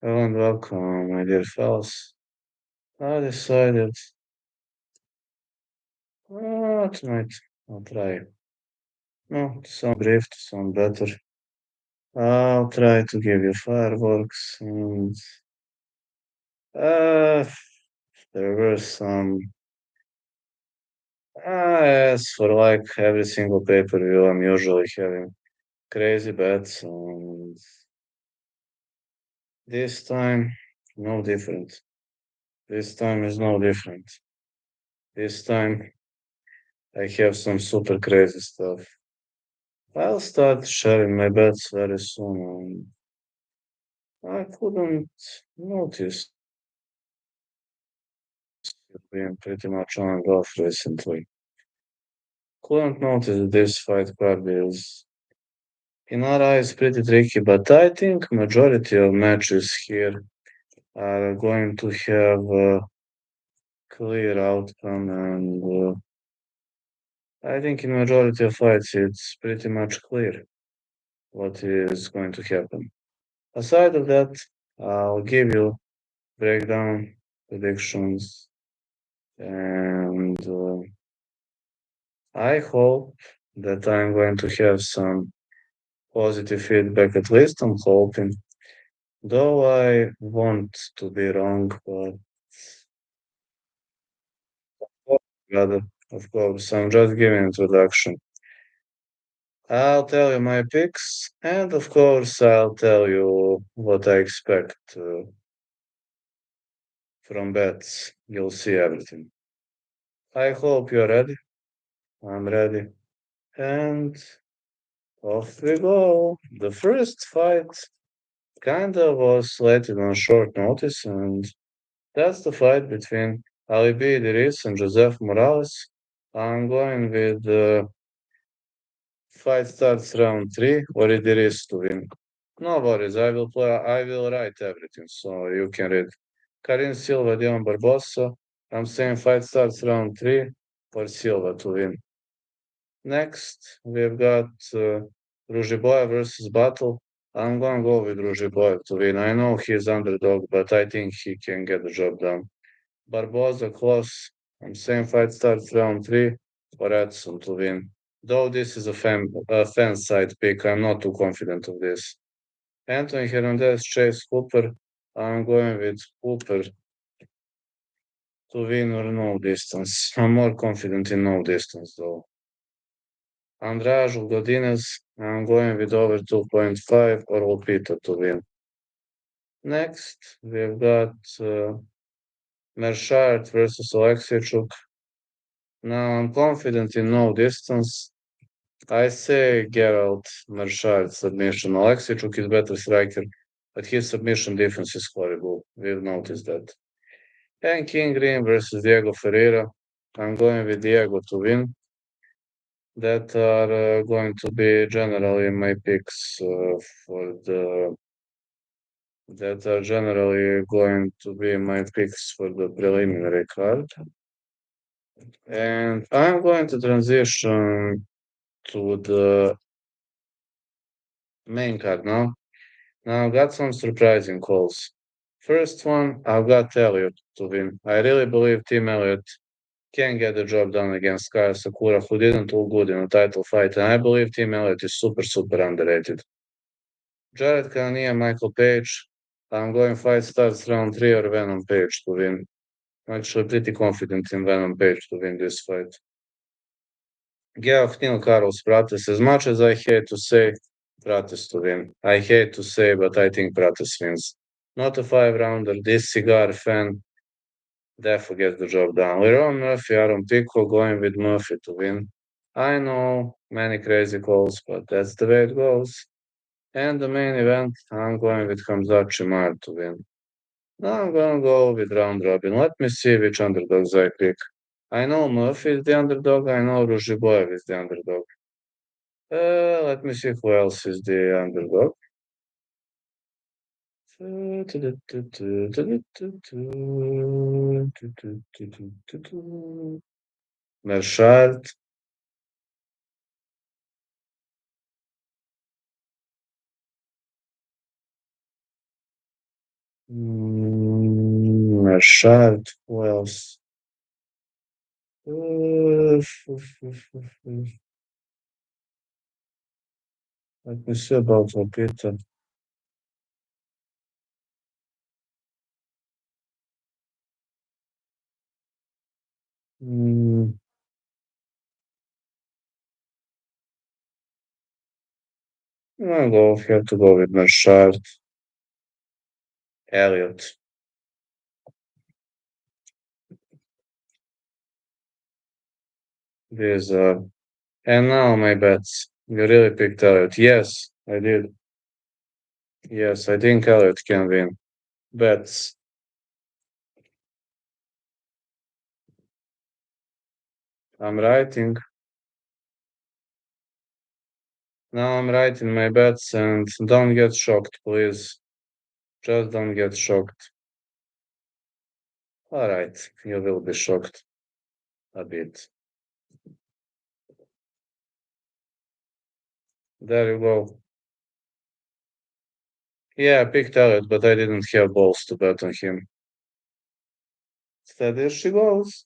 Hello and welcome, my dear fellows. I decided tonight I'll try, no, to sound brief, to sound better. I'll try to give you fireworks, and uh, there were some. As for like every single pay-per-view, I'm usually having crazy bets, and this time, no different. This time is no different. This time, I have some super crazy stuff. I'll start sharing my bets very soon. I couldn't notice it being pretty much on and off recently. Couldn't notice this fight card is in our eyes pretty tricky, but I think majority of matches here are going to have a clear outcome, and I think in majority of fights it's pretty much clear what is going to happen. Aside of that, I'll give you breakdown predictions and I hope that I'm going to have some positive feedback. At least I'm hoping, though I want to be wrong, but rather, of course, I'm just giving introduction. I'll tell you my picks, and of course, I'll tell you what I expect from bets. You'll see everything. I hope you're ready. I'm ready. And off we go. The first fight kinda was slated on short notice, and that's the fight between Ali B. Idris and Joseph Morales. I'm going with fight starts round 3 or Idris to win. No worries, I will write everything so you can read. Karin Silva, Dion Barbosa. I'm saying fight starts round 3 for Silva to win. Next, we've got Rujiboya versus Battle. I'm gonna go with Rujiboya to win. I know he's underdog, but I think he can get the job done. Barboza close. I'm saying fight starts round 3 for Edson to win. Though this is a fan side pick, I'm not too confident of this. Anthony Hernandez, Chase Cooper. I'm going with Cooper to win or no distance. I'm more confident in no distance though. Andrade Godinez, I'm going with over 2.5 or Lupita to win. Next, we've got Mershart versus Alexichuk. Now I'm confident in no distance. I say Geralt Mershart submission. Alexichuk is better striker, but his submission defense is horrible. We've noticed that. And King Green versus Diego Ferreira. I'm going with Diego to win. That are going to be generally my picks for the that are generally going to be my picks for the preliminary card. And I'm going to transition to the main card now. Now I've got some surprising calls. First one, I've got Elliott to win. I really believe Team Elliott can get the job done against Kaya Sakura, who didn't look good in a title fight, and I believe Team Elliott is super, super underrated. Jared Cannonier, Michael Page. I'm going fight starts round 3 or Venom Page to win. I'm actually pretty confident in Venom Page to win this fight. Geoff Neal, Carlos Prates. As much as I hate to say Prates to win, I hate to say, but I think Prates wins. Not a 5 rounder. This cigar fan therefore gets the job done. Leron Murphy, Aaron Pico going with Murphy to win. I know many crazy calls, but that's the way it goes. And the main event, I'm going with Hamzat Chimaev to win. Now I'm gonna go with round robin. Let me see which underdogs I pick. I know Murphy is the underdog. I know Rujiboyev is the underdog. Let me see who else is the underdog. Mershart. Rashad, who else? Let me see about Lupita. Mm, have to go with Rashad Elliott. These and now my bets. You really picked Elliott. Yes, I did. Yes, I think Elliott can win. Bets. I'm writing. Now I'm writing my bets and don't get shocked, please. Just don't get shocked. All right, you will be shocked a bit. There you go. Yeah, I picked Elliott, but I didn't have balls to bet on him. So there she goes.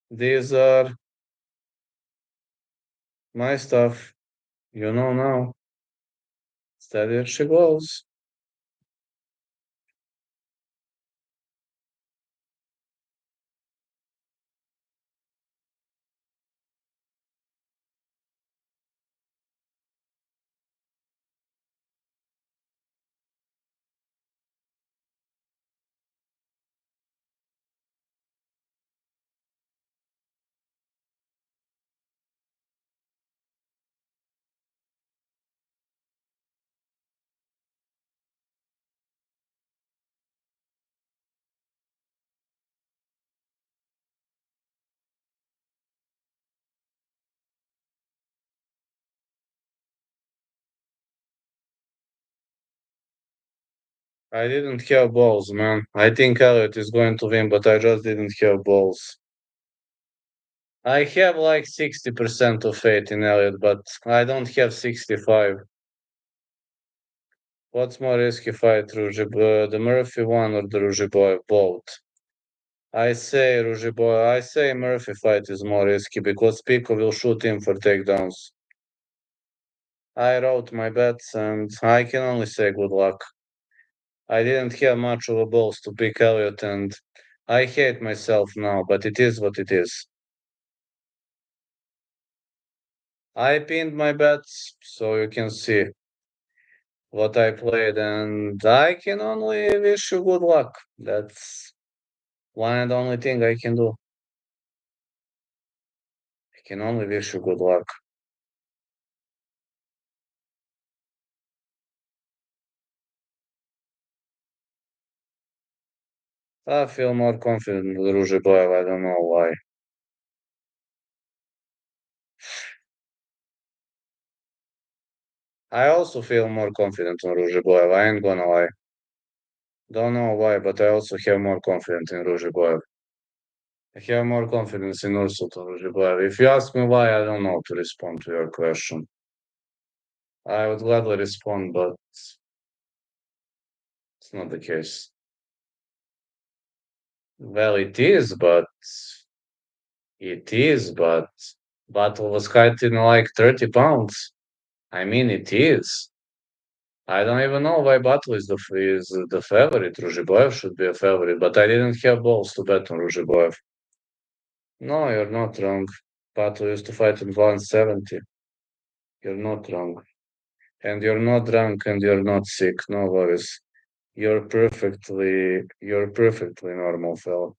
These are my stuff. You know now. So there she goes. I didn't have balls, man. I think Elliott is going to win, but I just didn't have balls. I have like 60% of faith in Elliott, but I don't have 65. What's more risky fight, the Murphy one or the Rujiboy? Both. I say Murphy fight is more risky because Pico will shoot him for takedowns. I wrote my bets and I can only say good luck. I didn't have much of a balls to pick Elliott and I hate myself now, but it is what it is. I pinned my bets so you can see what I played and I can only wish you good luck. That's one and only thing I can do. I can only wish you good luck. I feel more confident with Rujiboyev, I don't know why. I also feel more confident in Rujiboyev, I ain't gonna lie. Don't know why, but I also have more confidence in Rujiboyev. I have more confidence in Ursula Rujiboyev. If you ask me why, I don't know to respond to your question. I would gladly respond, but it's not the case. Well, it is, but Battle was fighting like 30 pounds. I mean, it is. I don't even know why Battle is the favorite. Rujiboyev should be a favorite, but I didn't have balls to bet on Rujiboyev. No, you're not wrong. Battle used to fight at 170. You're not wrong. And you're not drunk and you're not sick. No worries. You're perfectly normal fellow.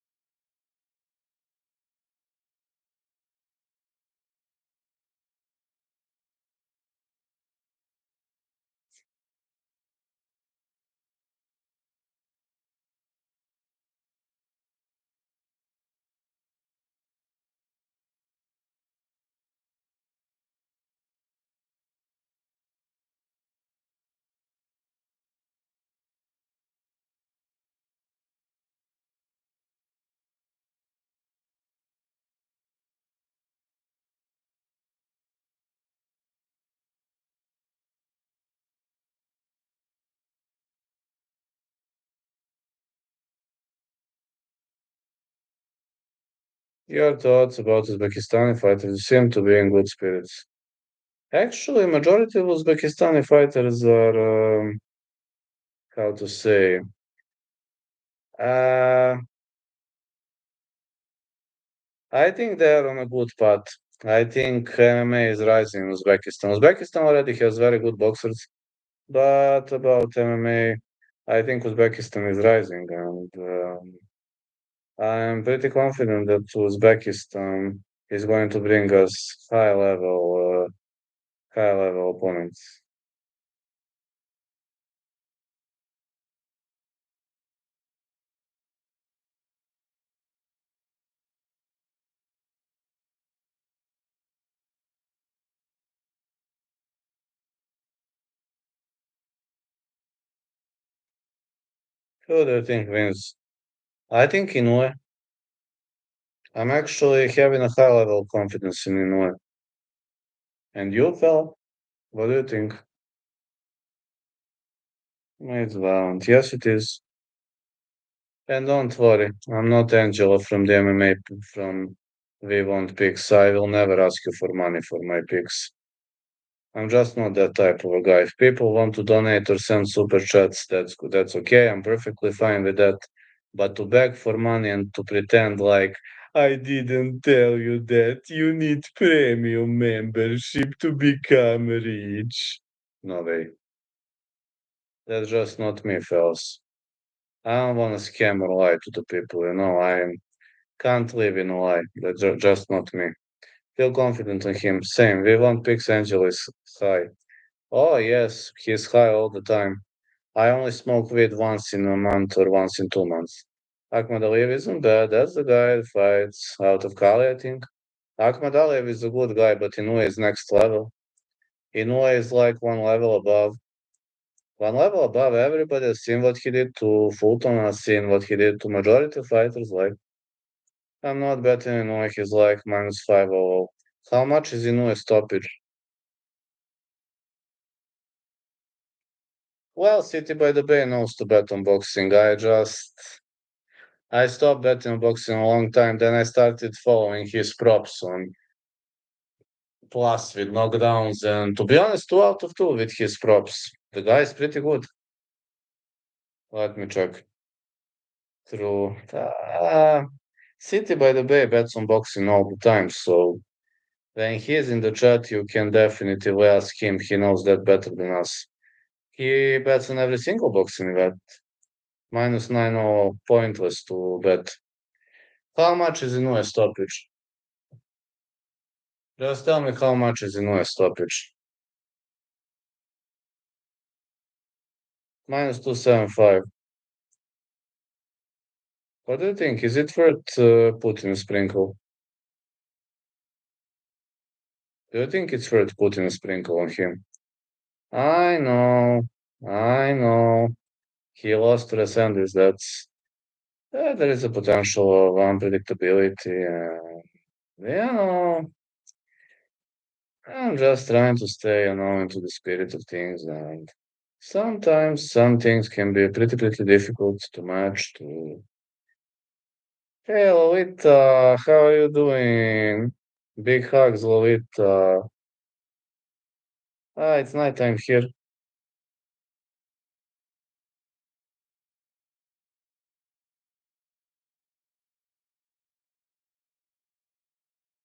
Your thoughts about Uzbekistani fighters? You seem to be in good spirits. Actually, majority of Uzbekistani fighters are, how to say, uh, I think they are on a good path. I think MMA is rising in Uzbekistan. Uzbekistan already has very good boxers, but about MMA, I think Uzbekistan is rising, and I'm pretty confident that Uzbekistan is going to bring us high level opponents. Who do you think wins? I think Inoue. I'm actually having a high level of confidence in Inoue. And you, fell? What do you think? It's bound. Yes, it is. And don't worry, I'm not Angela from the MMA from We Want Picks. I will never ask you for money for my picks. I'm just not that type of a guy. If people want to donate or send super chats, that's good. That's okay. I'm perfectly fine with that. But to beg for money and to pretend like I didn't tell you that you need premium membership to become rich. No way. That's just not me, fellas. I don't want to scam or lie to the people. I can't live in a lie. That's just not me. Feel confident in him. Same. We want Pix Angeles high. Oh, yes, he's high all the time. I only smoke weed once in a month or once in 2 months. Ahmad Aliyev isn't bad. That's the guy that fights out of Cali, I think. Ahmad Aliyev is a good guy, but Inoue is next level. Inoue is like one level above. One level above everybody has seen what he did to Fulton, has seen what he did to majority of fighters. Like, I'm not betting Inoue, he's like minus 500. How much is Inoue stoppage? Well, City by the Bay knows to bet on boxing. I stopped betting on boxing a long time. Then I started following his props on plus with knockdowns, and to be honest, 2 out of 2 with his props. The guy is pretty good. Let me check through. City by the Bay bets on boxing all the time, so when he's in the chat, you can definitely ask him. He knows that better than us. He bets on every single boxing event. Minus 90 pointless to bet. How much is Inoue stoppage? Just tell me how much is Inoue stoppage. Minus 275. What do you think? Is it worth putting a sprinkle? Do you think it's worth putting a sprinkle on him? I know. I know. He lost to Resendez. There is a potential of unpredictability. You I'm just trying to stay, into the spirit of things, and sometimes some things can be pretty difficult to match. Hey, Lolita, how are you doing? Big hugs, Lolita. It's nighttime here.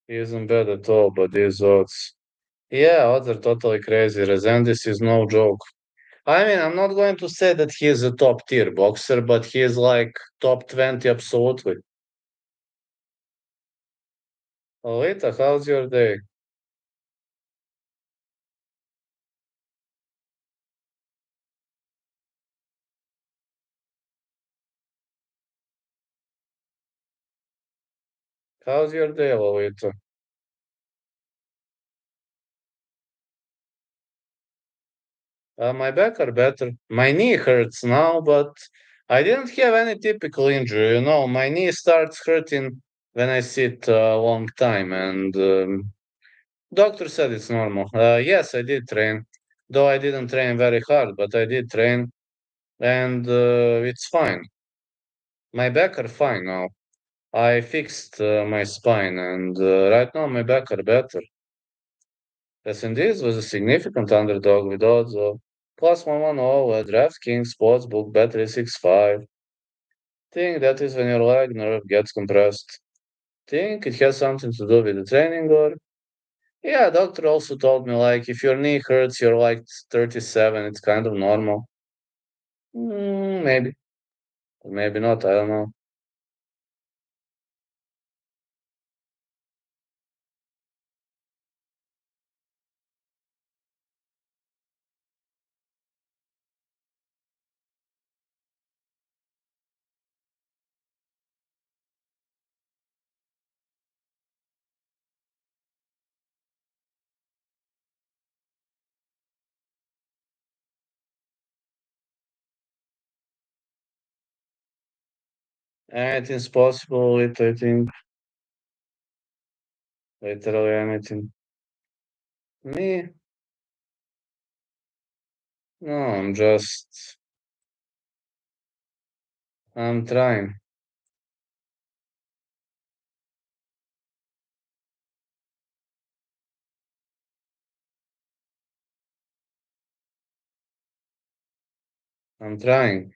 He isn't bad at all, but these odds. Yeah, odds are totally crazy. Resendez is no joke. I mean, I'm not going to say that he is a top tier boxer, but he is like top 20 absolutely. Lolita, how's your day? How's your day, Lolita? My back are better. My knee hurts now, but I didn't have any typical injury. My knee starts hurting when I sit a long time, and doctor said it's normal. Yes, I did train, though I didn't train very hard, but I did train, and it's fine. My back are fine now. I fixed my spine, and right now my back are better. S&Ds was a significant underdog with odds of plus 110 at DraftKings Sportsbook Bet365. Think that is when your leg nerve gets compressed. Think it has something to do with the training or yeah, doctor also told me like if your knee hurts, you're like 37, it's kind of normal. Maybe, or maybe not, I don't know. Anything's possible with, I think, literally anything. Me? No, I'm trying. I'm trying.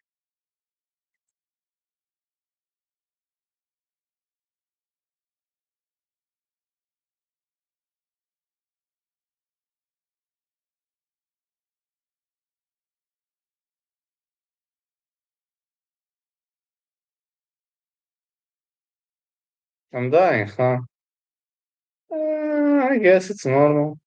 I'm dying, huh? I guess it's normal.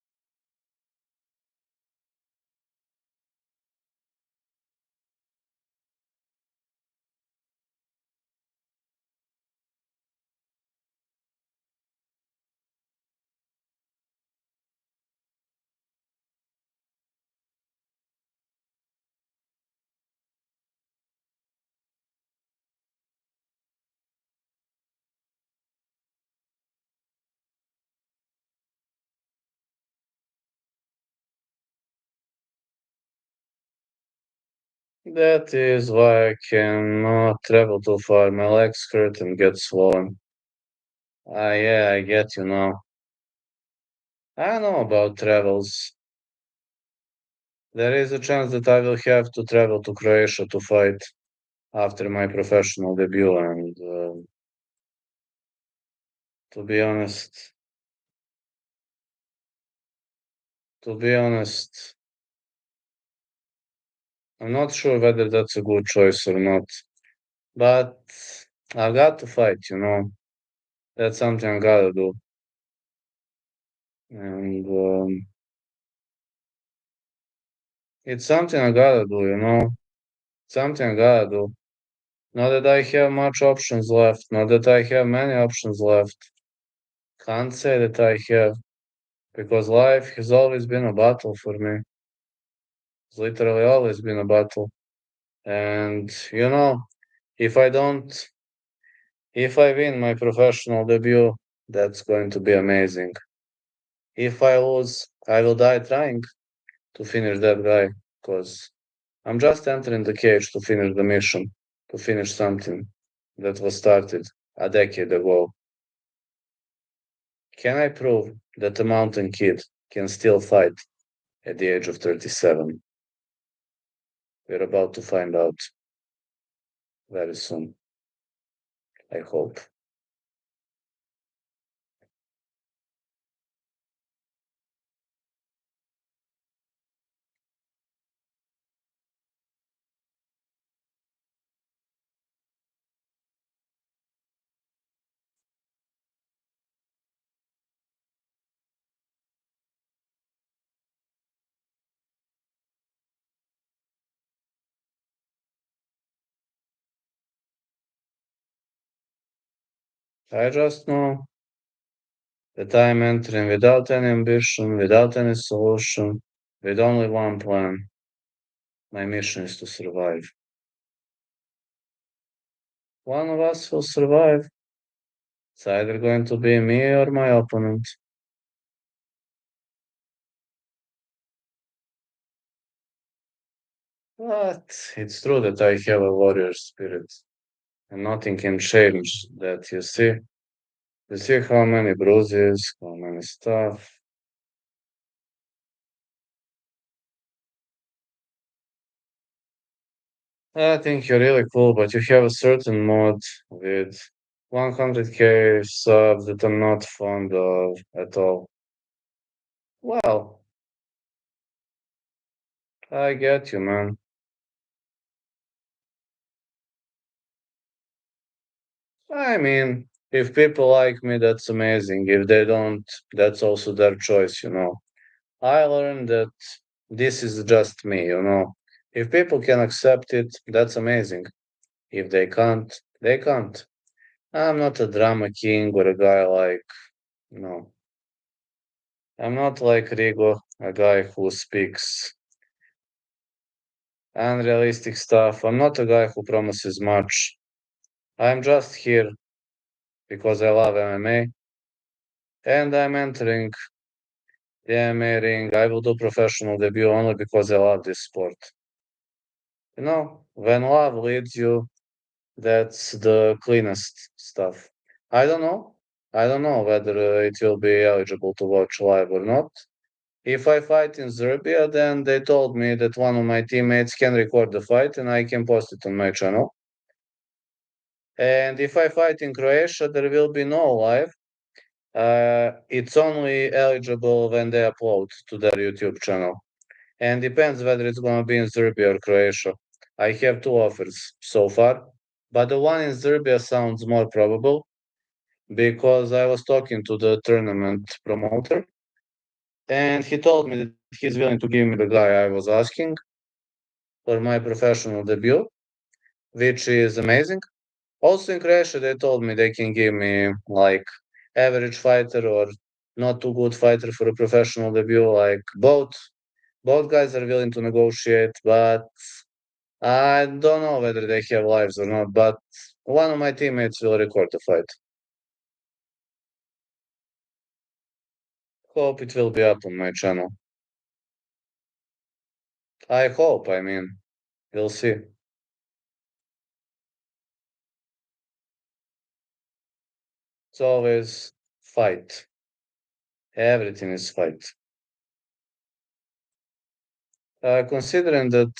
That is why I cannot travel too far. My legs hurt and get swollen. Ah, yeah, I get you now. I know about travels. There is a chance that I will have to travel to Croatia to fight after my professional debut, and to be honest, to be honest, I'm not sure whether that's a good choice or not. But I've got to fight, you know. That's something I gotta do, and it's something I gotta do, you know. Something I gotta do. Not that I have much options left. Not that I have many options left. Can't say that I have, because life has always been a battle for me. It's literally always been a battle. And, you know, if I don't, if I win my professional debut, that's going to be amazing. If I lose, I will die trying to finish that guy, because I'm just entering the cage to finish the mission, to finish something that was started a decade ago. Can I prove that a mountain kid can still fight at the age of 37? We're about to find out very soon, I hope. I just know that I'm entering without any ambition, without any solution, with only one plan. My mission is to survive. One of us will survive. It's either going to be me or my opponent. But it's true that I have a warrior spirit. and nothing can change that, you see. You see how many bruises, how many stuff. I think you're really cool, but you have a certain mod with 100k subs that I'm not fond of at all. Well, I get you, man. I mean, if people like me, that's amazing. If they don't, that's also their choice. I learned that this is just me. If people can accept it, that's amazing. If they can't, they can't. I'm not a drama king or a guy no. I'm not like Rigo, a guy who speaks unrealistic stuff. I'm not a guy who promises much. I'm just here because I love MMA and I'm entering the MMA ring. I will do professional debut only because I love this sport. When love leads you, that's the cleanest stuff. I don't know. I don't know whether it will be eligible to watch live or not. If I fight in Serbia, then they told me that one of my teammates can record the fight and I can post it on my channel. And if I fight in Croatia, there will be no live. It's only eligible when they upload to their YouTube channel. And depends whether it's going to be in Serbia or Croatia. I have two offers so far, but the one in Serbia sounds more probable because I was talking to the tournament promoter and he told me that he's willing to give me the guy I was asking for my professional debut, which is amazing. Also in Croatia, they told me they can give me like average fighter or not too good fighter for a professional debut. Like both guys are willing to negotiate, but I don't know whether they have lives or not. But one of my teammates will record the fight. Hope it will be up on my channel. I hope. I mean, we'll see. It's always fight. Everything is fight. Considering that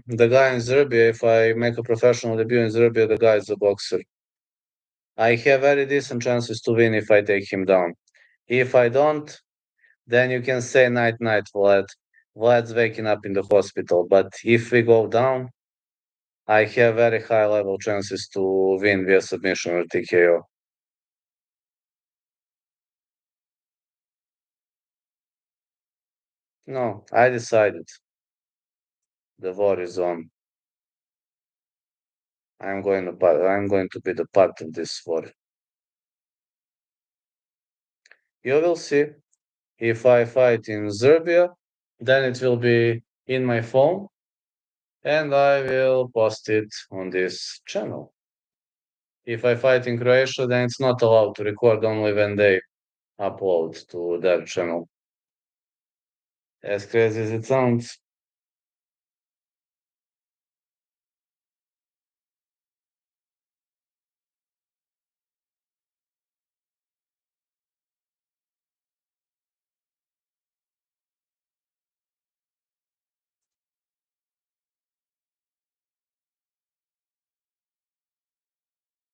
the guy in Serbia, if I make a professional debut in Serbia, the guy is a boxer. I have very decent chances to win if I take him down. If I don't, then you can say night night, Vlad. Vlad's waking up in the hospital. But if we go down, I have very high level chances to win via submission or TKO. No, I decided. The war is on. I'm going to be the part of this war. You will see. If I fight in Serbia, then it will be in my phone and I will post it on this channel. If I fight in Croatia, then it's not allowed to record only when they upload to their channel. As crazy as it sounds.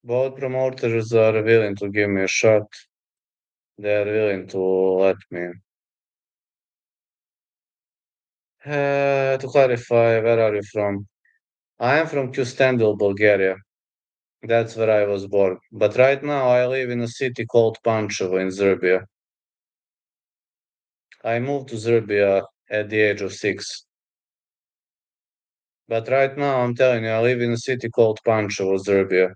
Both promoters are willing to give me a shot. They are willing to let me. To clarify, where are you from? I am from Kustendil, Bulgaria. That's where I was born. But right now I live in a city called Pančevo in Serbia. I moved to Serbia at the age of 6. But right now I'm telling you, I live in a city called Pančevo, Serbia.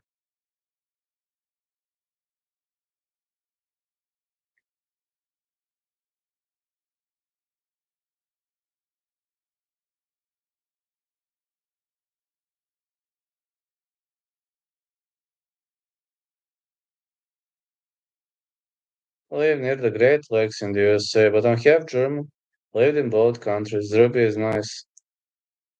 I live near the Great Lakes in the USA, but I'm half German. Lived in both countries. Serbia is nice.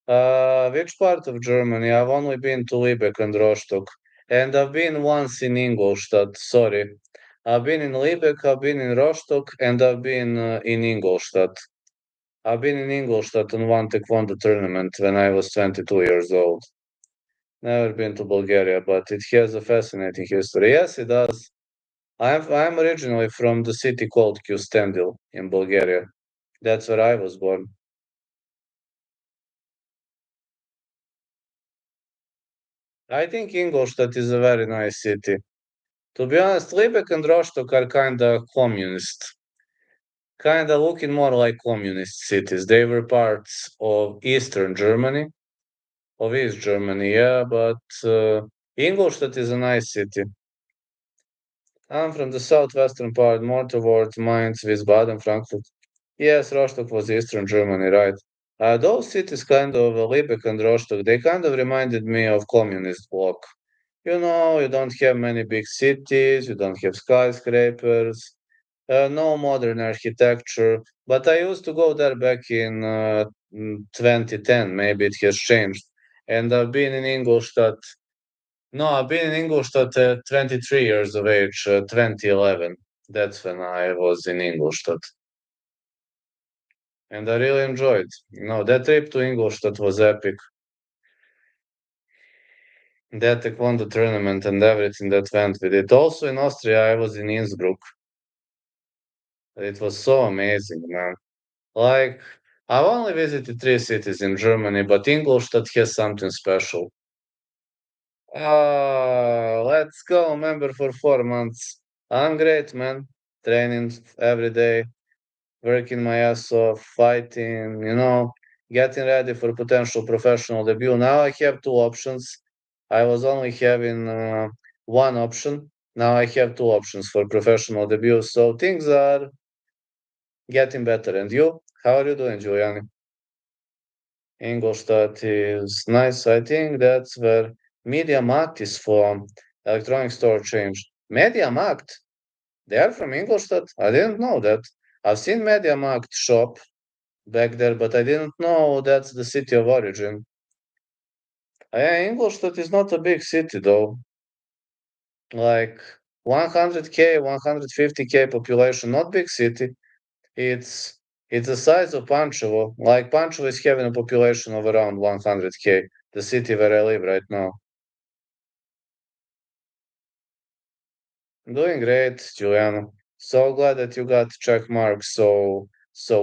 Which part of Germany? I've only been to Lübeck and Rostock. And I've been once in Ingolstadt, sorry. I've been in Lübeck, I've been in Rostock, and I've been in Ingolstadt. I've been in Ingolstadt and one taekwondo tournament when I was 22 years old. Never been to Bulgaria, but it has a fascinating history. Yes, it does. I'm originally from the city called Kyustendil in Bulgaria. That's where I was born. I think Ingolstadt is a very nice city. To be honest, Lübeck and Rostock are kinda communist. Kinda looking more like communist cities. They were parts of Eastern Germany, of East Germany, yeah, but Ingolstadt is a nice city. I'm from the southwestern part, more towards Mainz, Wiesbaden, Frankfurt. Yes, Rostock was Eastern Germany, right? Those cities kind of, Lübeck and Rostock, they kind of reminded me of communist bloc. You know, you don't have many big cities, you don't have skyscrapers, no modern architecture. But I used to go there back in 2010, maybe it has changed. And I've been in Ingolstadt. No, I've been in Ingolstadt at 23 years of age, 2011. That's when I was in Ingolstadt. And I really enjoyed. No, that trip to Ingolstadt was epic. That taekwondo tournament and everything that went with it. Also in Austria, I was in Innsbruck. It was so amazing, man. Like, I've only visited three cities in Germany, but Ingolstadt has something special. Let's go, member for 4 months. I'm great, man. Training every day, working my ass off, fighting, getting ready for potential professional debut. Now I have two options. I was only having one option. Now I have two options for professional debut. So things are getting better. And you? How are you doing, Giuliani? Ingolstadt is nice. I think that's where MediaMarkt is from. Electronic store change. MediaMarkt? They are from Ingolstadt? I didn't know that. I've seen MediaMarkt shop back there, but I didn't know that's the city of origin. Ingolstadt is not a big city though. Like 100K, 150K population, not big city. It's it's the size of Pančevo. Like Pančevo is having a population of around 100K, the city where I live right now. Doing great, Juliano. So glad that you got check mark so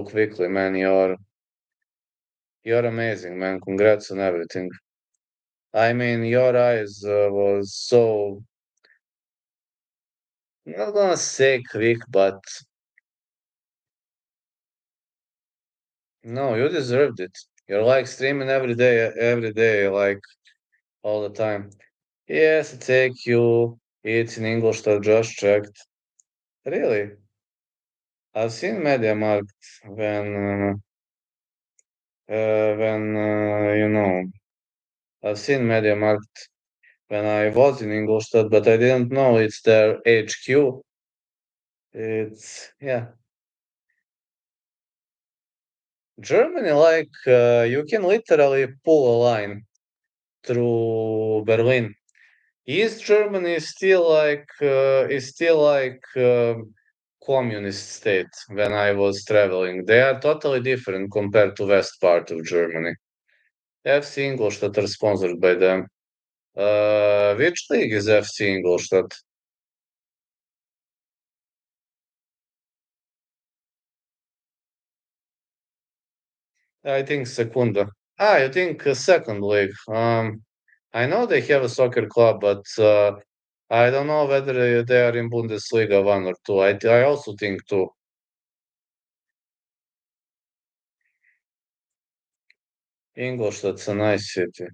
quickly, man. You're amazing, man. Congrats on everything. I mean, your eyes was so not gonna say quick, but no, you deserved it. You're like streaming every day, like all the time. Yes, take you. It's in English that just checked. Really? I've seen MediaMarkt when I've seen MediaMarkt when I was in Ingolstadt, but I didn't know it's their HQ. It's yeah, Germany. Like you can literally pull a line through Berlin. East Germany is still like communist state when I was traveling. They are totally different compared to west part of Germany. FC Ingolstadt are sponsored by them. Which league is FC Ingolstadt? I think Secunda. You think second league? I know they have a soccer club, but I don't know whether they are in Bundesliga one or two. I also think two. Ingolstadt's a nice city.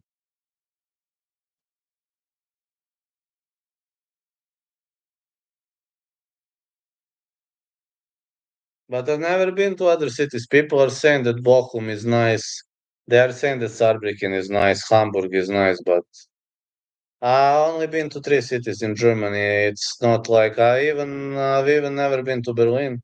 But I've never been to other cities. People are saying that Bochum is nice. They are saying that Saarbrücken is nice, Hamburg is nice, but I've only been to three cities in Germany. It's not like I've even never been to Berlin.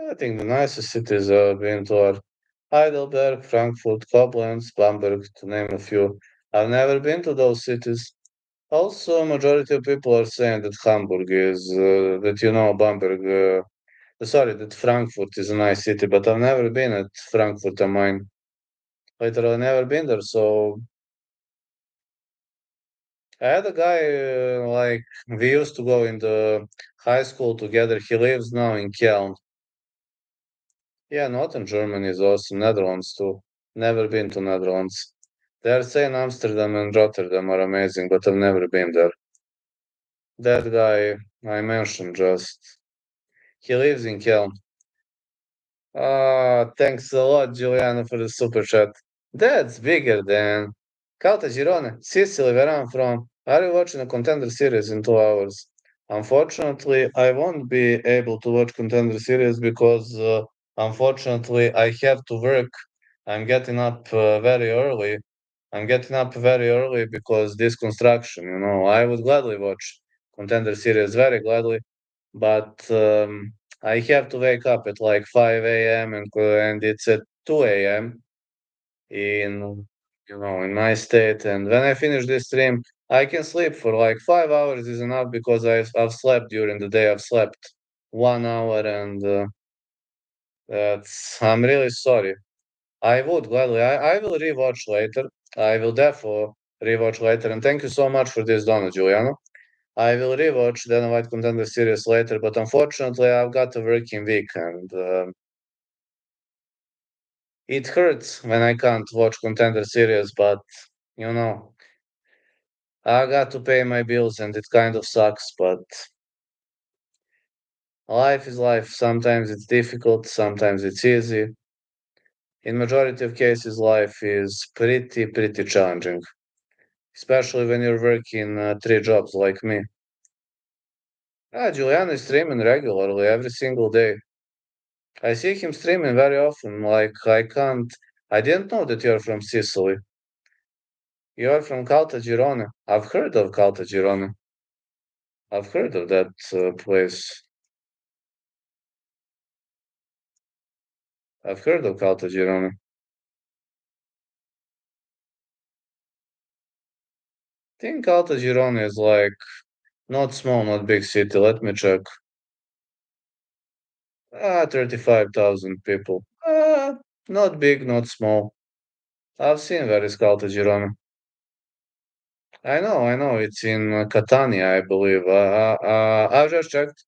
I think the nicest cities I've been to are Heidelberg, Frankfurt, Koblenz, Bamberg, to name a few. I've never been to those cities. Also, majority of people are saying that Hamburg is, that Bamberg, sorry, that Frankfurt is a nice city, but I've never been at Frankfurt am Main. Literally never been there, so I had a guy, like, we used to go in the high school together. He lives now in Köln. Yeah, Northern Germany is awesome. Netherlands too. Never been to Netherlands. They're saying Amsterdam and Rotterdam are amazing, but I've never been there. That guy I mentioned just, he lives in Köln. Ah, thanks a lot, Giuliano, for the super chat. That's bigger than Calta Girone, Sicily, where I'm from. Are you watching a contender series in 2 hours? Unfortunately, I won't be able to watch contender series because, unfortunately, I have to work. I'm getting up very early. I'm getting up very early because this construction, I would gladly watch contender series very gladly, but I have to wake up at like 5 a.m. and it's at 2 a.m. in in my state. And when I finish this stream, I can sleep for like 5 hours is enough because I've slept during the day. I've slept 1 hour, and that's I'm really sorry. I would gladly. I will rewatch later. I will definitely rewatch later. And thank you so much for this donut, Giuliano. I will rewatch the White Contender series later, but unfortunately, I've got a working week, and it hurts when I can't watch Contender series. But you know, I got to pay my bills, and it kind of sucks. But life is life. Sometimes it's difficult, sometimes it's easy. In majority of cases, life is pretty challenging, especially when you're working 3 jobs like me. Giuliano is streaming regularly every single day. I see him streaming very often. Like, I didn't know that you're from Sicily. You're from Caltagirone. I've heard of Caltagirone. I've heard of that place. I've heard of Caltagirone. I think Caltagirone is like not small, not big city. Let me check. 35,000 people. Not big, not small. I've seen where is Caltagirone. I know. It's in Catania, I believe. I've just checked.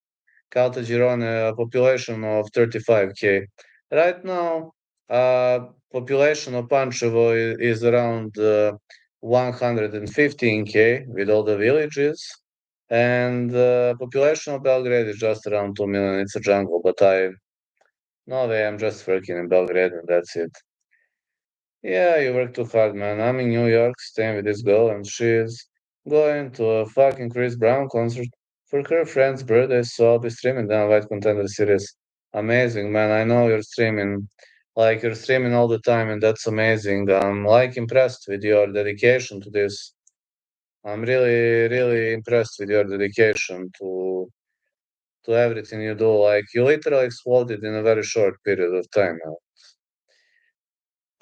Caltagirone, a population of 35K. Right now, population of Pančevo is around 115K with all the villages, and population of Belgrade is just around 2 million. It's a jungle, but no way, I'm just working in Belgrade and that's it. Yeah, you work too hard, man. I'm in New York staying with this girl, and she's going to a fucking Chris Brown concert for her friend's birthday, so I'll be streaming the White Contender series. Amazing, man. I know you're streaming, like you're streaming all the time, and that's amazing. I'm like impressed with your dedication to this. I'm really impressed with your dedication to everything you do. Like you literally exploded in a very short period of time.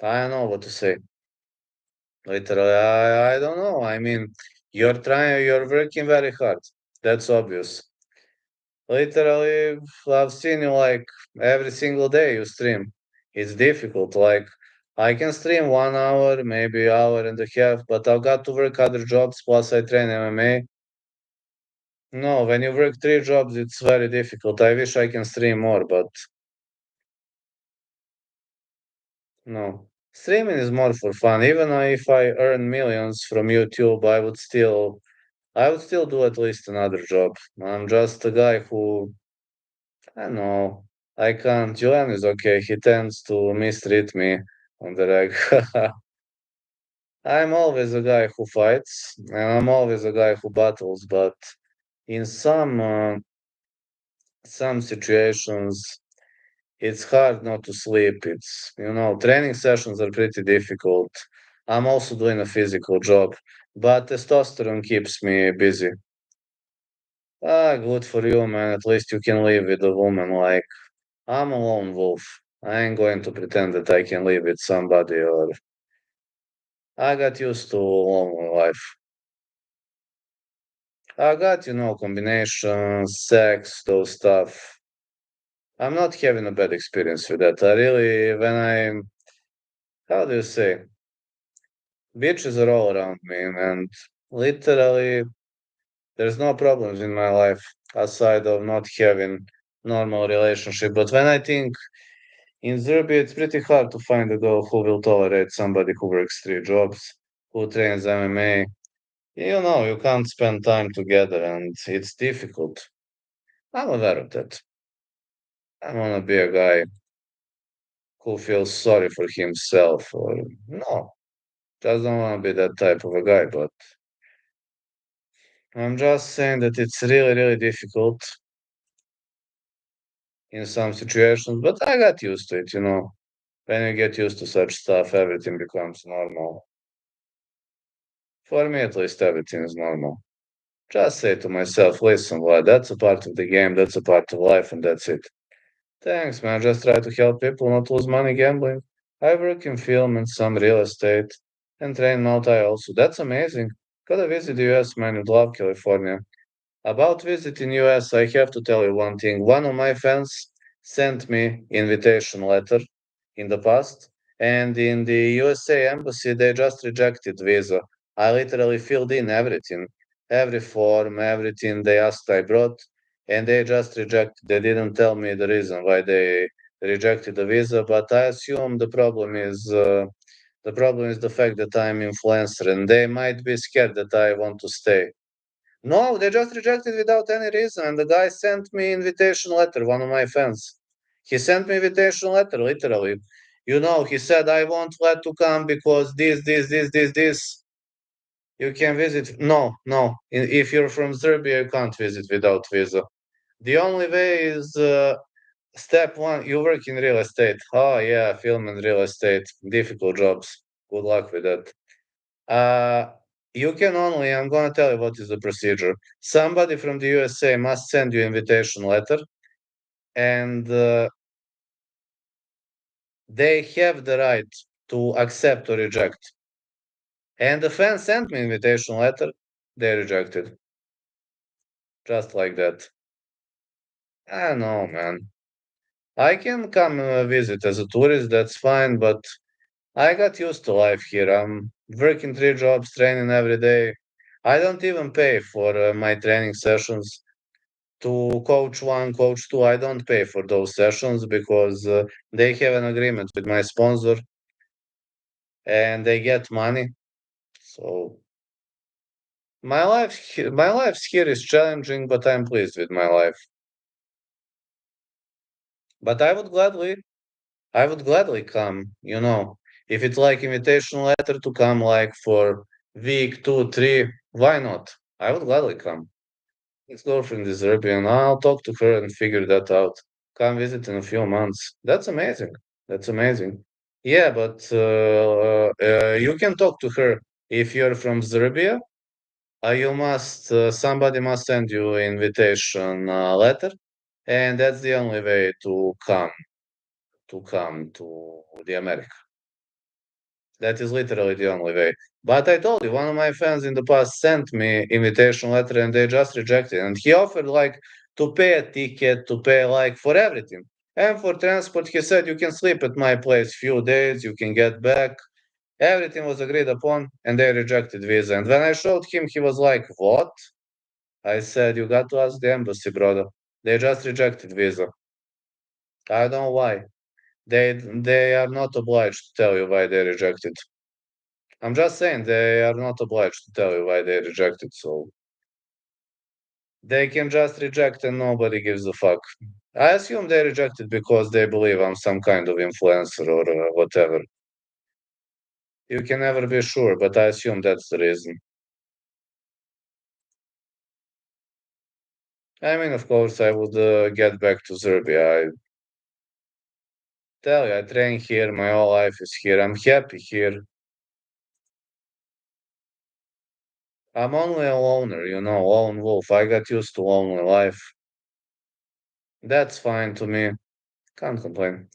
I don't know what to say. Literally, I don't know. I mean, you're working very hard. That's obvious. Literally, I've seen you like every single day you stream. It's difficult. Like, I can stream 1 hour, maybe hour and a half, but I've got to work other jobs, plus I train MMA. No, when you work 3 jobs, it's very difficult. I wish I can stream more, but no. Streaming is more for fun. Even if I earn millions from YouTube, I would still do at least another job. I'm just a guy who, I don't know, I can't. Julian is okay. He tends to mistreat me on the reg. I'm always a guy who fights, and I'm always a guy who battles, but in some situations, it's hard not to sleep. Training sessions are pretty difficult. I'm also doing a physical job, but testosterone keeps me busy. Good for you, man. At least you can live with a woman. Like, I'm a lone wolf. I ain't going to pretend that I can live with somebody or I got used to lonely life. I got, combinations, sex, those stuff. I'm not having a bad experience with that. I really, when I'm, how do you say, bitches are all around me, and literally, there's no problems in my life aside of not having normal relationship. But when I think in Serbia, it's pretty hard to find a girl who will tolerate somebody who works three jobs, who trains MMA. You can't spend time together, and it's difficult. I'm aware of that. I want to be a guy who feels sorry for himself, or no, just don't want to be that type of a guy. But I'm just saying that it's really, really difficult in some situations, but I got used to it. When you get used to such stuff, everything becomes normal. For me, at least, everything is normal. Just say to myself, listen, lad, that's a part of the game, that's a part of life, and that's it. Thanks, man. Just try to help people not lose money gambling. I work in film and some real estate and train Malta also. That's amazing. Gotta visit the US, man. You'd love California. About visiting US, I have to tell you one thing. One of my fans sent me invitation letter in the past, and in the USA embassy they just rejected visa. I literally filled in everything, every form, everything they asked I brought, and they just rejected. They didn't tell me the reason why they rejected the visa, but I assume the problem is the fact that I'm influencer, and they might be scared that I want to stay. No, they just rejected without any reason. And the guy sent me invitation letter, one of my fans. He sent me invitation letter, literally. He said, I won't let to come because this. You can visit. No, no. If you're from Serbia, you can't visit without visa. The only way is step one, you work in real estate. Oh, yeah, film and real estate. Difficult jobs. Good luck with that. Uh, you can only, I'm going to tell you what is the procedure. Somebody from the USA must send you invitation letter, and they have the right to accept or reject. And the fan sent me invitation letter, they rejected. Just like that. I know, man. I can come visit as a tourist, that's fine, but I got used to life here. I'm working three jobs, training every day. I don't even pay for my training sessions. To coach one, coach two. I don't pay for those sessions because they have an agreement with my sponsor and they get money. So my life's here is challenging, but I'm pleased with my life. But I would gladly come. If it's like invitation letter to come like for week, 2, 3, why not? I would gladly come. His girlfriend is Serbian. I'll talk to her and figure that out. Come visit in a few months. That's amazing. That's amazing. Yeah, but you can talk to her if you're from Serbia. Somebody must send you invitation letter, and that's the only way to come to the America. That is literally the only way. But I told you, one of my friends in the past sent me invitation letter and they just rejected. And he offered like to pay a ticket, to pay like for everything. And for transport, he said you can sleep at my place few days, you can get back. Everything was agreed upon and they rejected visa. And when I showed him, he was like, what? I said, you got to ask the embassy, brother. They just rejected visa. I don't know why. They are not obliged to tell you why they rejected. I'm just saying they are not obliged to tell you why they rejected, so they can just reject and nobody gives a fuck. I assume they rejected because they believe I'm some kind of influencer or whatever. You can never be sure, but I assume that's the reason. I mean, of course, I would get back to Serbia. I tell you, I train here, my whole life is here. I'm happy here. I'm only a loner, lone wolf. I got used to lonely life. That's fine to me. Can't complain.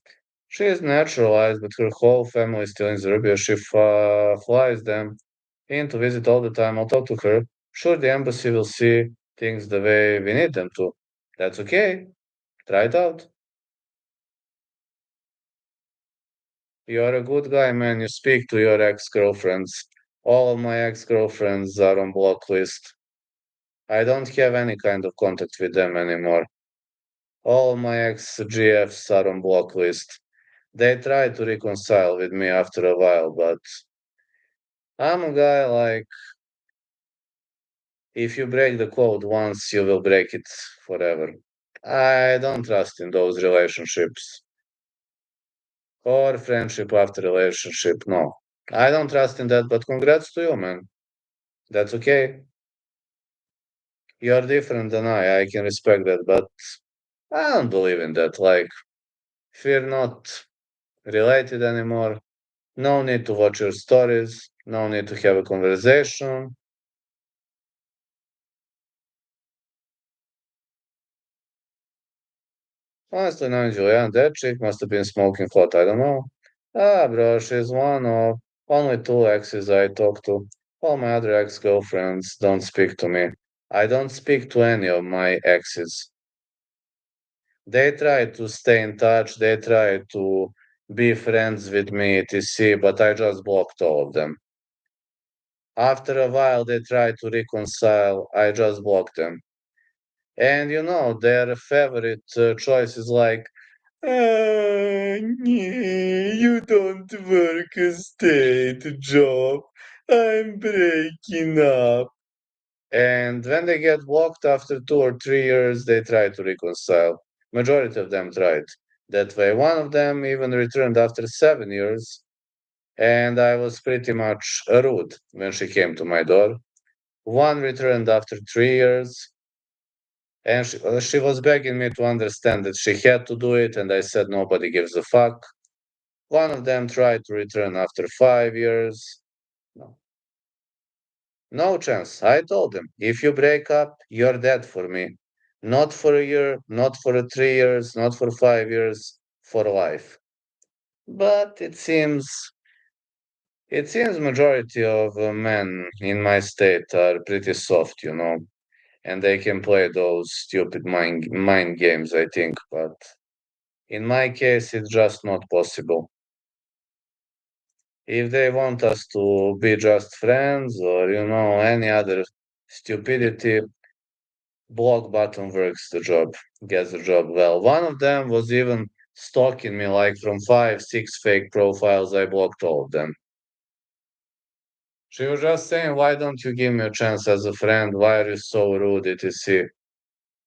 She is naturalized, but her whole family is still in Serbia. She flies them in to visit all the time. I'll talk to her. Sure, the embassy will see things the way we need them to. That's okay. Try it out. You're a good guy, man. You speak to your ex-girlfriends. All of my ex-girlfriends are on block list. I don't have any kind of contact with them anymore. All my ex-GFs are on block list. They try to reconcile with me after a while, but I'm a guy like if you break the code once, you will break it forever. I don't trust in those relationships or friendship after relationship. No, I don't trust in that, but congrats to you, man. That's okay. You're different than I can respect that, but I don't believe in that. Like, if we're not related anymore, no need to watch your stories, no need to have a conversation. Honestly, no, Julian, that chick must have been smoking hot, I don't know. Ah, bro, she's one of only two exes I talk to. All my other ex-girlfriends don't speak to me. I don't speak to any of my exes. They try to stay in touch, they try to be friends with me, etc., but I just blocked all of them. After a while, they try to reconcile, I just blocked them. And their favorite choice is like, you don't work a state job. I'm breaking up. And when they get blocked after 2 or 3 years, they try to reconcile. Majority of them tried. That way, one of them even returned after 7 years, and I was pretty much rude when she came to my door. One returned after 3 years, and she was begging me to understand that she had to do it, and I said nobody gives a fuck. One of them tried to return after 5 years. No, no chance. I told him, if you break up, you're dead for me. Not for a year, not for 3 years, not for 5 years, for life. But it seems majority of men in my state are pretty soft, and they can play those stupid mind games, I think. But in my case, it's just not possible. If they want us to be just friends or, any other stupidity, block button works the job, gets the job well. One of them was even stalking me like from 5, 6 fake profiles. I blocked all of them. She was just saying, why don't you give me a chance as a friend? Why are you so rude, etc.?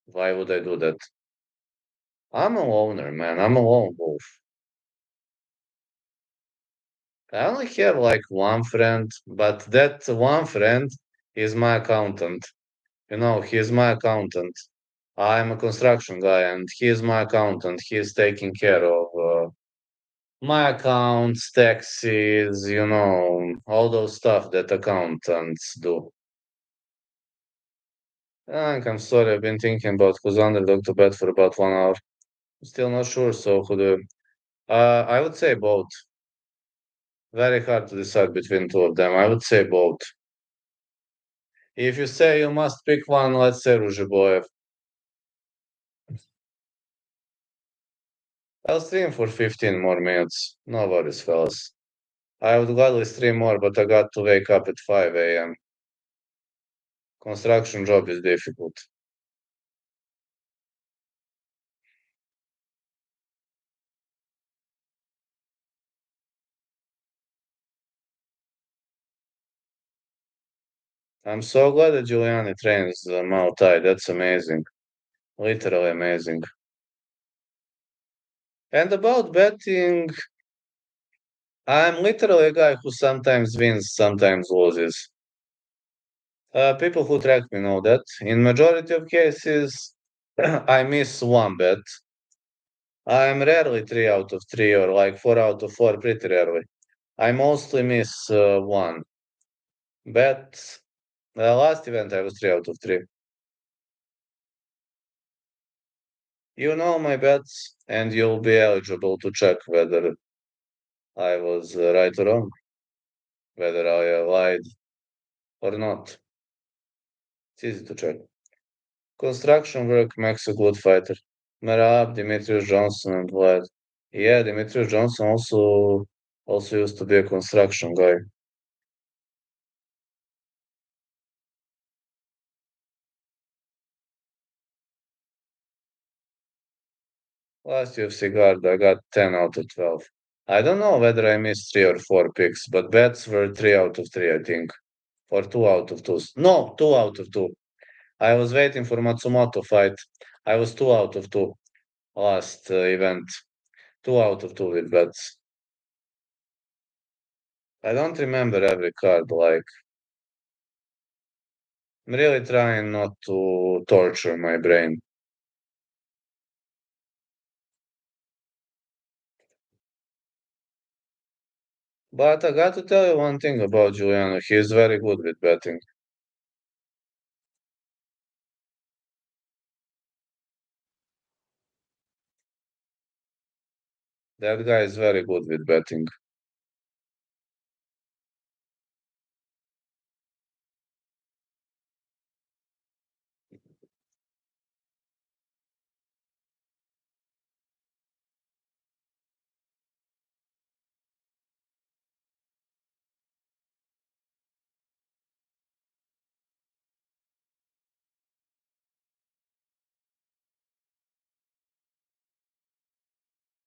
Why would I do that? I'm a loner, man. I'm a lone wolf. I only have like one friend, but that one friend is my accountant. He's my accountant. I'm a construction guy, and he's my accountant. He's taking care of my accounts, taxes, all those stuff that accountants do. I'm sorry, I've been thinking about who's underdog to bet for about 1 hour. Still not sure, so who do? I would say both. Very hard to decide between two of them. I would say both. If you say you must pick one, let's say Ružebojev. I'll stream for 15 more minutes. No worries, fellas. I would gladly stream more, but I got to wake up at 5 a.m. Construction job is difficult. I'm so glad that Giuliani trains Muay Thai. That's amazing. Literally amazing. And about betting, I'm literally a guy who sometimes wins, sometimes loses. People who track me know that. In majority of cases, I miss one bet. I'm rarely 3 out of 3 or like 4 out of 4, pretty rarely. I mostly miss one bet. The last event I was 3 out of 3. You know my bets, and you'll be eligible to check whether I was right or wrong, whether I lied or not. It's easy to check. Construction work makes a good fighter. Merab, Demetrius Johnson, and Vlad. Yeah, Demetrius Johnson also used to be a construction guy. Last UFC guard, I got 10 out of 12. I don't know whether I missed 3 or 4 picks, but bets were 3 out of 3, I think. Or 2 out of 2. No, 2 out of 2. I was waiting for Matsumoto fight. I was 2 out of 2 last event. 2 out of 2 with bets. I don't remember every card, like, I'm really trying not to torture my brain. But I got to tell you one thing about Giuliano. He is very good with betting. That guy is very good with betting.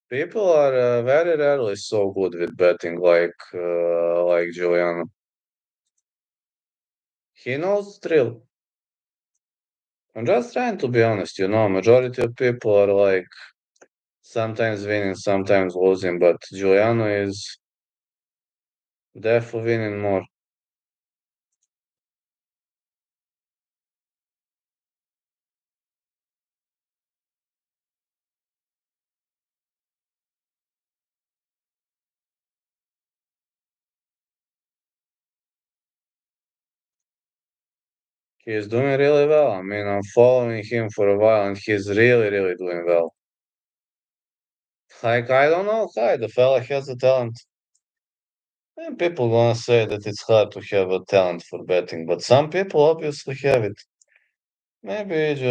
People are very rarely so good with betting like Giuliano. He knows the thrill. I'm just trying to be honest, majority of people are like sometimes winning, sometimes losing, but Giuliano is definitely winning more. He is doing really well. I mean, I'm following him for a while, and he's really, really doing well. Like, I don't know how the fella has the talent. And people gonna say that it's hard to have a talent for betting, but some people obviously have it. Maybe,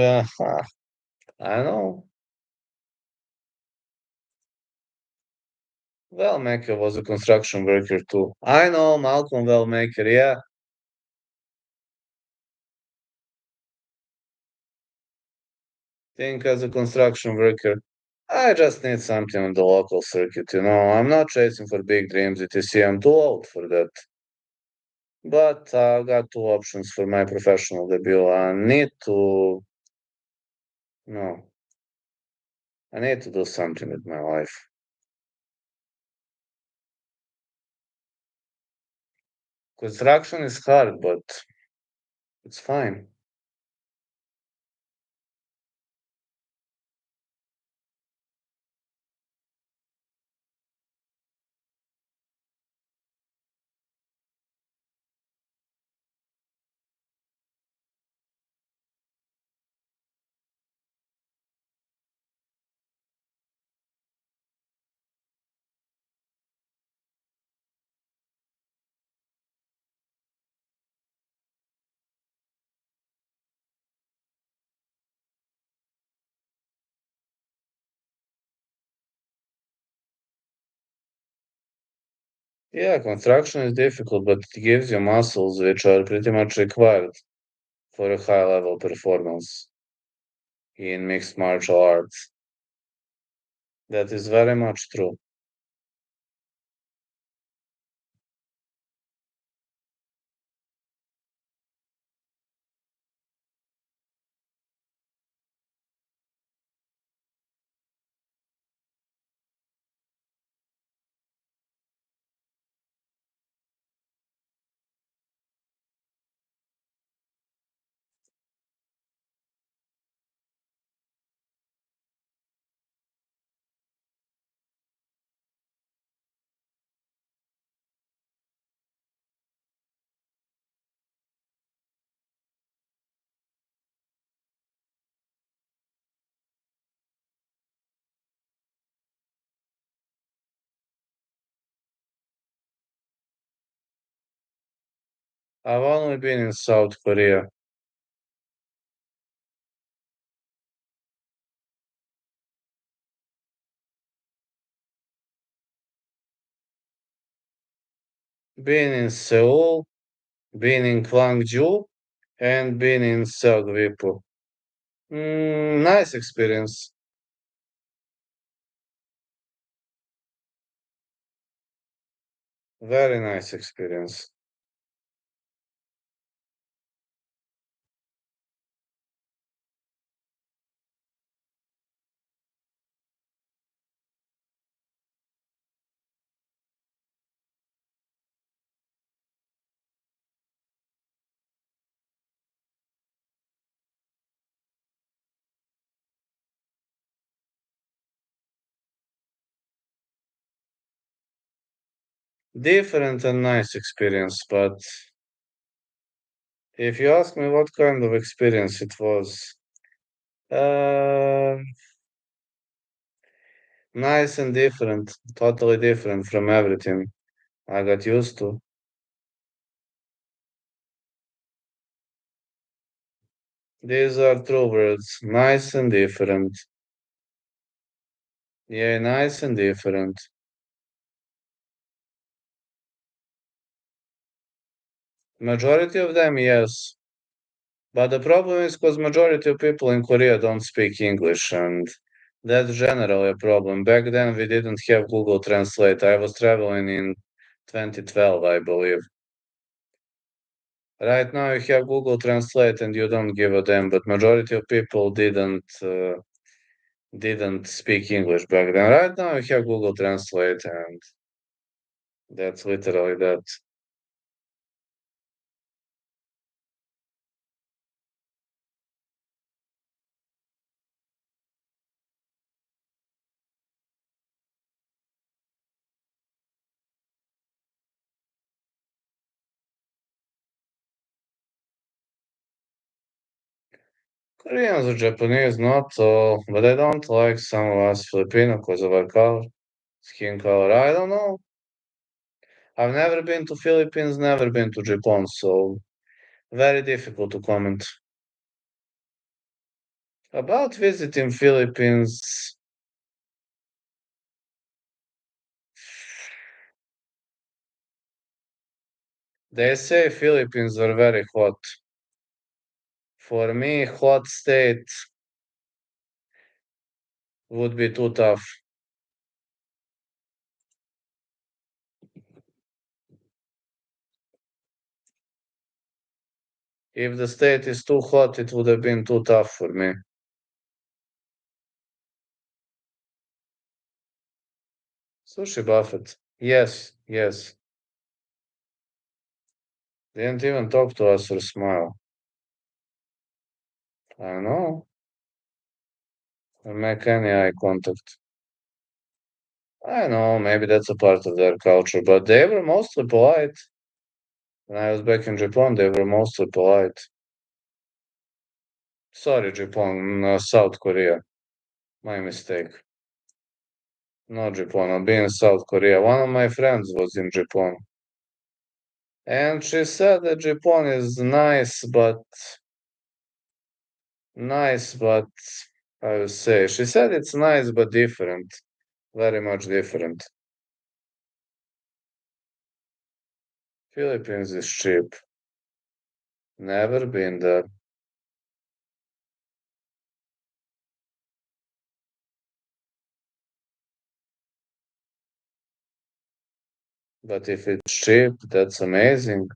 I know. Wellmaker was a construction worker too. I know Malcolm Wellmaker, yeah. Think as a construction worker. I just need something on the local circuit, I'm not chasing for big dreams, etc. I'm too old for that. But I've got two options for my professional debut. No, I need to do something with my life. Construction is hard, but it's fine. Yeah, construction is difficult, but it gives you muscles which are pretty much required for a high level performance in mixed martial arts. That is very much true. I've only been in South Korea. Been in Seoul, been in Gwangju, and been in Seogwipo. Nice experience. Very nice experience. Different and nice experience, but if you ask me what kind of experience it was, uh, nice and different, totally different from everything I got used to. These are true words, nice and different. Yeah, nice and different. Majority of them, yes. But the problem is because majority of people in Korea don't speak English, and that's generally a problem. Back then, we didn't have Google Translate. I was traveling in 2012, I believe. Right now, you have Google Translate, and you don't give a damn. But majority of people didn't speak English back then. Right now, you have Google Translate, and that's literally that. Koreans or Japanese, not all, but I don't like some of us Filipino because of our color, skin color. I don't know. I've never been to Philippines, never been to Japan, so very difficult to comment. About visiting Philippines, they say Philippines are very hot. For me, hot state would be too tough. If the state is too hot, it would have been too tough for me. Sushi buffet. Yes, yes. Didn't even talk to us or smile. I don't know. Or make any eye contact. I know, maybe that's a part of their culture, but they were mostly polite. When I was back in Japan, they were mostly polite. Sorry, Japan, South Korea. My mistake. Not Japan, I've been in South Korea. One of my friends was in Japan. And she said that Japan is nice, but I would say, she said it's nice but different. Very much different. Philippines is cheap. Never been there. But if it's cheap, that's amazing.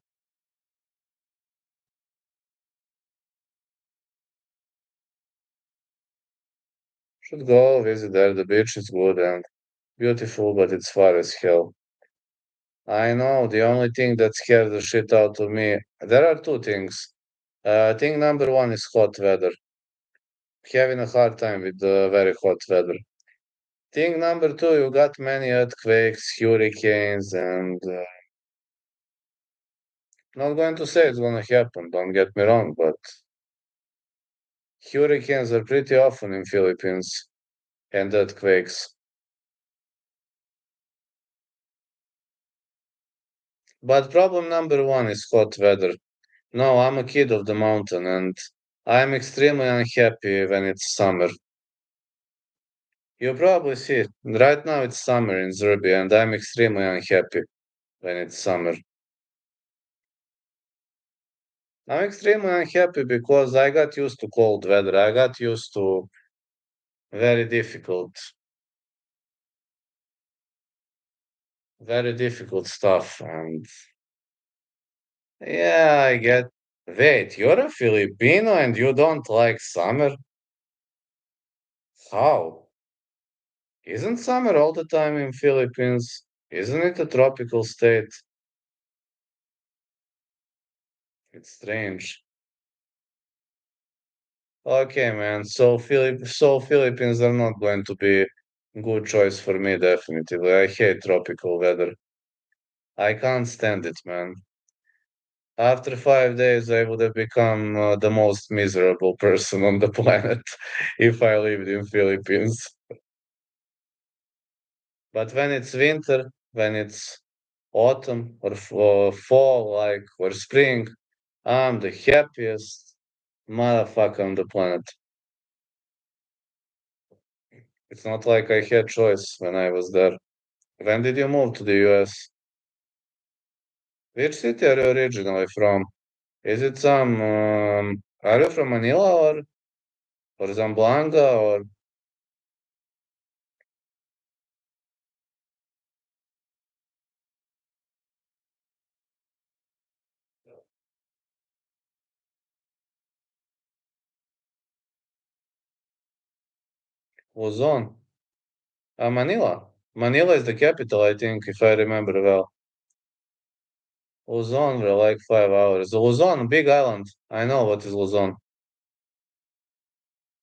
Should go visit there. The beach is good and beautiful, but it's far as hell. I know the only thing that scares the shit out of me. There are two things. Thing number one is hot weather. Having a hard time with the very hot weather. Thing number two, you got many earthquakes, hurricanes, and not going to say it's gonna happen. Don't get me wrong, but hurricanes are pretty often in Philippines and earthquakes. But problem number one is hot weather. No, I'm a kid of the mountain and I'm extremely unhappy when it's summer. You probably see it. Right now it's summer in Serbia and I'm extremely unhappy when it's summer. I'm extremely unhappy because I got used to cold weather. I got used to very very difficult stuff. And yeah, I get. Wait, you're a Filipino and you don't like summer? How? Isn't summer all the time in Philippines? Isn't it a tropical state? It's strange. Okay, man. So Philippines are not going to be good choice for me, definitely. I hate tropical weather. I can't stand it, man. After 5 days, I would have become the most miserable person on the planet if I lived in Philippines. But when it's winter, when it's autumn or fall, like or spring, I'm the happiest motherfucker on the planet. It's not like I had choice when I was there. When did you move to the US? Which city are you originally from? Is it some? Are you from Manila or Zamboanga or Luzon? Manila. Manila is the capital, I think, if I remember well. Luzon were like 5 hours. Luzon, big island. I know what is Luzon.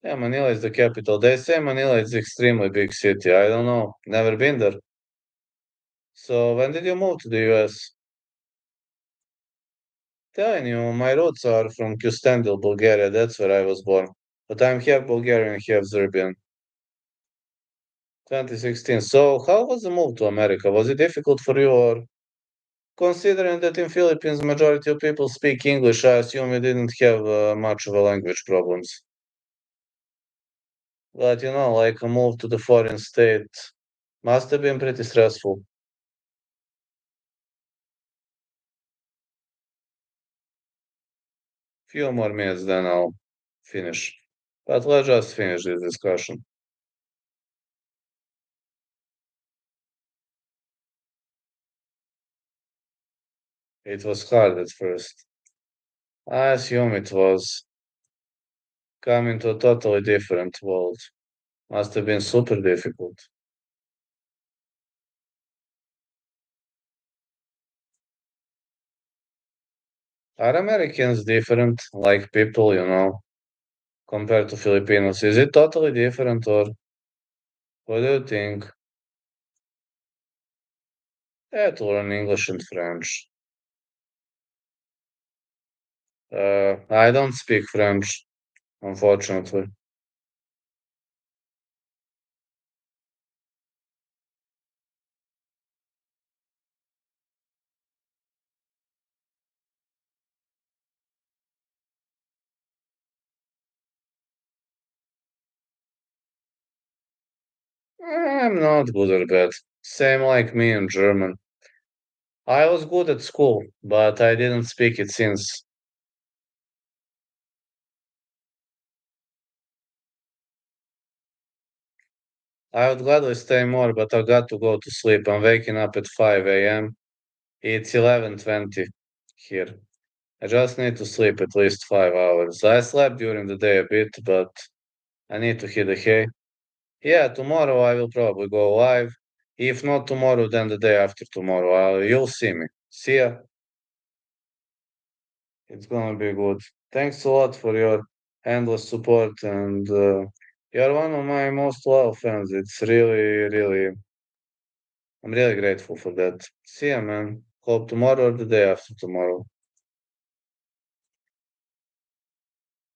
Yeah, Manila is the capital. They say Manila is extremely big city. I don't know. Never been there. So when did you move to the US? Telling you, my roots are from Kustendil, Bulgaria. That's where I was born. But I'm half Bulgarian, half Serbian. 2016. So how was the move to America? Was it difficult for you or considering that in Philippines majority of people speak English, I assume you didn't have much of a language problems. But like a move to the foreign state must have been pretty stressful. Few more minutes, then I'll finish. But let's just finish this discussion. It was hard at first. I assume it was coming to a totally different world. Must have been super difficult. Are Americans different, like people, compared to Filipinos? Is it totally different, or what do you think? I had to learn English and French. I don't speak French, unfortunately. I'm not good or bad. Same like me in German. I was good at school, but I didn't speak it since. I would gladly stay more, but I got to go to sleep. I'm waking up at 5 a.m. It's 11:20 here. I just need to sleep at least 5 hours. I slept during the day a bit, but I need to hit the hay. Yeah, tomorrow I will probably go live. If not tomorrow, then the day after tomorrow. You'll see me. See ya. It's gonna be good. Thanks a lot for your endless support, and you're one of my most loyal fans. It's I'm really grateful for that. See ya, man. Hope tomorrow or the day after tomorrow.